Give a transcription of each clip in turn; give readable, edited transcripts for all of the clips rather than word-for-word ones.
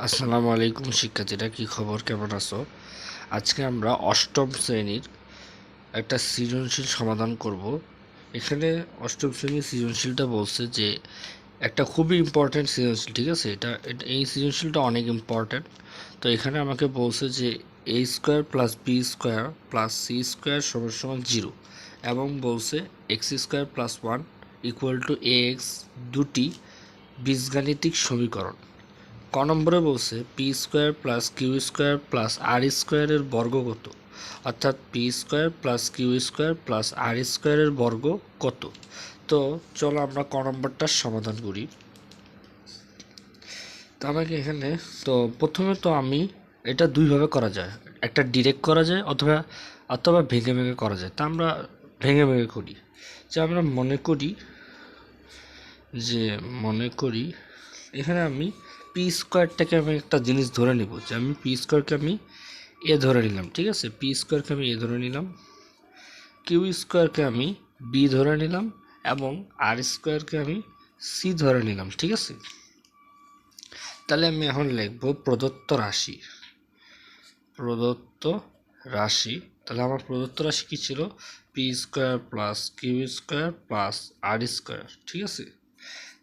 আসসালামু আলাইকুম শিক্ষার্থীরা, কি খবর, কেমন আছো? আজকে আমরা অষ্টম শ্রেণীর একটা সৃজনশীল সমাধান করব। এখানে অষ্টম শ্রেণীর সৃজনশীলটা বলছে যে একটা খুবই ইম্পর্ট্যান্ট সৃজনশীল, ঠিক আছে? এই সৃজনশীলটা অনেক ইম্পর্ট্যান্ট। তো এখানে আমাকে বলছে যে A square plus B square plus C square সমান সমান 0 এবং বলছে X square plus 1 equal to A X দুটি বীজগাণিতিক সমীকরণ। ক নম্বরে বলছে P square plus Q square plus R স্কোয়ারের বর্গ কত, অর্থাৎ P square plus Q square plus R স্কোয়ারের বর্গ কত। তো চলো আমরা ক নম্বরটার সমাধান করি। তো আমাকে এখানে তো প্রথমে তো আমি এটা দুইভাবে করা যায়, একটা ডিরেক্ট করা যায় অথবা অথবা ভেঙে ভেঙে করা যায়। তা আমরা ভেঙে ভেঙে করি। যে আমরা মনে করি এখানে আমি পি স্কোয়ারটাকে আমি একটা জিনিস ধরে নিব, যে আমি পি স্কোয়ারকে আমি এ ধরে নিলাম, ঠিক আছে? পি স্কোয়ারকে আমি এ ধরে নিলাম, কিউ স্কোয়ারকে আমি বি ধরে নিলাম এবং আর স্কোয়ারকে আমি সি ধরে নিলাম, ঠিক আছে? তাহলে আমি এখন লিখব প্রদত্ত রাশি। তাহলে আমার প্রদত্ত রাশি কি ছিল? P square plus Q square plus R square, ঠিক আছে?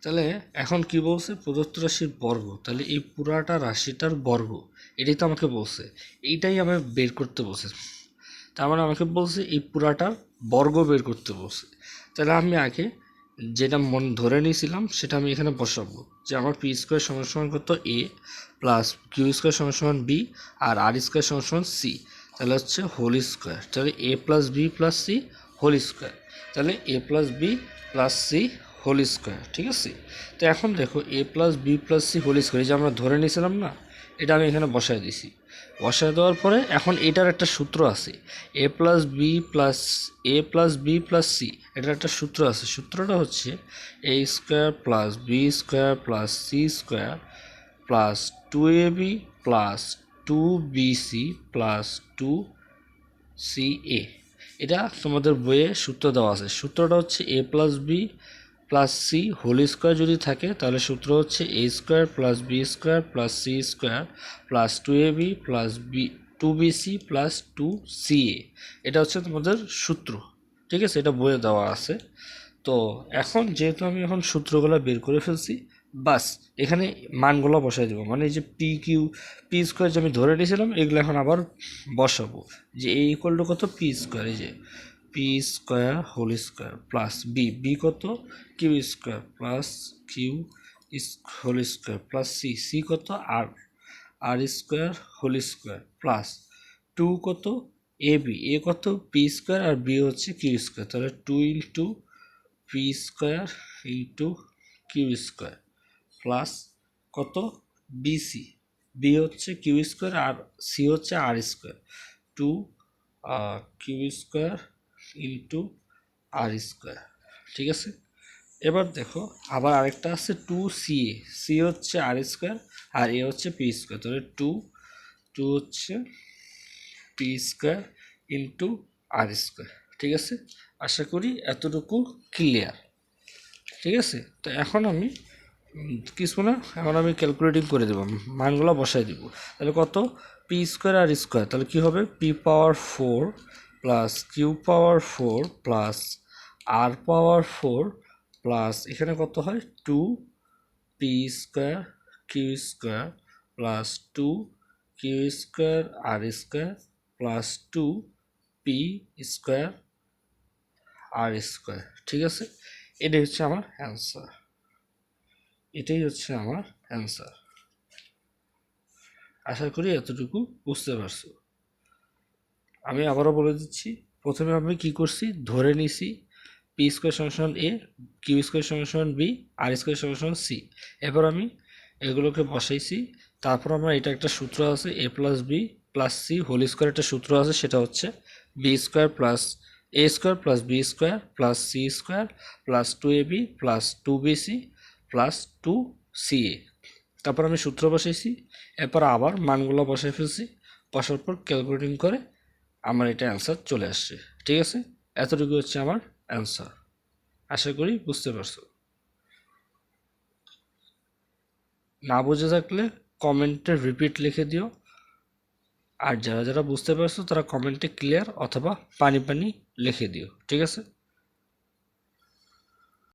তাহলে এখন কি বলছে? প্রদত্ত রাশির বর্গ। তাহলে এই পুরাটা রাশিটার বর্গ, এটাই তো আমাকে বলছে, এইটাই আমি বের করতে বলছে। তার মানে আমাকে বলছে এই পুরাটার বর্গ বের করতে বলছে। তাহলে আমি আগে যেটা ধরে নিয়েছিলাম সেটা আমি এখানে বসাবো, যে আমার পি স্কোয়ার সমান সমান কত? এ প্লাস কিউ স্কোয়ার সমান সমান বি আর আর স্কোয়ার সমান সমান সি। তাহলে হচ্ছে হোল স্কোয়ার। তাহলে A plus B plus C whole square. তাহলে A plus B plus C whole square, ঠিক আছে? তো এখন দেখো A plus B plus C whole square, এই যে আমরা ধরে নিয়েছিলাম না, এটা আমি এখানে বসায় দিছি। বসায় দেওয়ার পরে এখন এটার একটা সূত্র আছে, A plus B plus C, এটার একটা সূত্র আছে। সূত্রটা হচ্ছে A square plus B square plus C square plus 2ab plus 2bc plus 2ca। এটা তোমাদের বইয়ে সূত্র দেওয়া আছে। সূত্রটা হচ্ছে A plus B plus C whole square যদি থাকে তাহলে সূত্র হচ্ছে A square plus B square plus C square plus 2ab plus 2bc plus 2ca। এটা হচ্ছে তোমাদের সূত্র, ঠিক আছে? এটা বইয়ে দেওয়া আছে। তো এখন যেহেতু আমি এখন সূত্রগুলো বের করে ফেলছি, বাস এখানে মানগুলো বসাই দেবো। মানে এই যে পি স্কোয়ার যে আমি ধরে নিয়েছিলাম এগুলো এখন আবার বসাবো, যে এ ইকুয়াল টু কত? পি স্কোয়ার, এই যে P square whole square plus B কত? Q square plus Q whole square plus C কত? R square whole square plus 2 কত? এ কত? পি স্কোয়ার আর বি হচ্ছে কিউ স্কোয়ার। তাহলে 2 into P square into Q square plus কত? BC, B হচ্ছে Q square আর সি হচ্ছে R square. 2 Q square into R square, ঠিক আছে? এবার দেখো আবার আরেকটা আছে 2ca, সি হচ্ছে আর স্কোয়ার আর এ হচ্ছে পি স্কোয়ার। তাহলে টু হচ্ছে P square into R square, ঠিক আছে? আশা করি এতটুকু ক্লিয়ার, ঠিক আছে? তো এখন আমি কিছু না, এখন আমি ক্যালকুলেটিং করে দেবো, মানগুলো বসাই দিব। তাহলে কত? পি স্কোয়ার আর স্কোয়ার, তাহলে কী হবে? P power 4 plus Q power 4 plus R power 4 plus এখানে কত হয়? 2 P square Q square plus 2 Q square R square plus 2 P square R square, ঠিক আছে? এটাই হচ্ছে আমার অ্যান্সার। আশা করি এতটুকু বুঝতে পারছো। আমি আবারও বলে দিচ্ছি, প্রথমে আমি কি করছি? ধরে নিছি পি স্কোয়ার সমান এ, কিউ স্কোয়ার সমান বি, আর স্কোয়ার সমান সি। এবার আমি এগুলোকে বসাইছি। তারপর আমার এটা একটা সূত্র আছে, A plus B plus C whole square একটা সূত্র আছে, সেটা হচ্ছে B square plus A square plus B square plus C square plus 2ab plus 2bc plus 2ca। তারপর আমি সূত্র বসাইছি, এরপর আবার মানগুলো বসাই ফেলছি। বসার পর ক্যালকুলেটিং করে আমার এটা অ্যান্সার চলে আসছে, ঠিক আছে? এতটুকু হচ্ছে আমার অ্যান্সার। আশা করি বুঝতে পারছো। না বুঝে থাকলে কমেন্টে রিপিট লিখে দিও। আর যারা যারা বুঝতে পারছো তারা কমেন্টে ক্লিয়ার অথবা পানি পানি লিখে দিও, ঠিক আছে।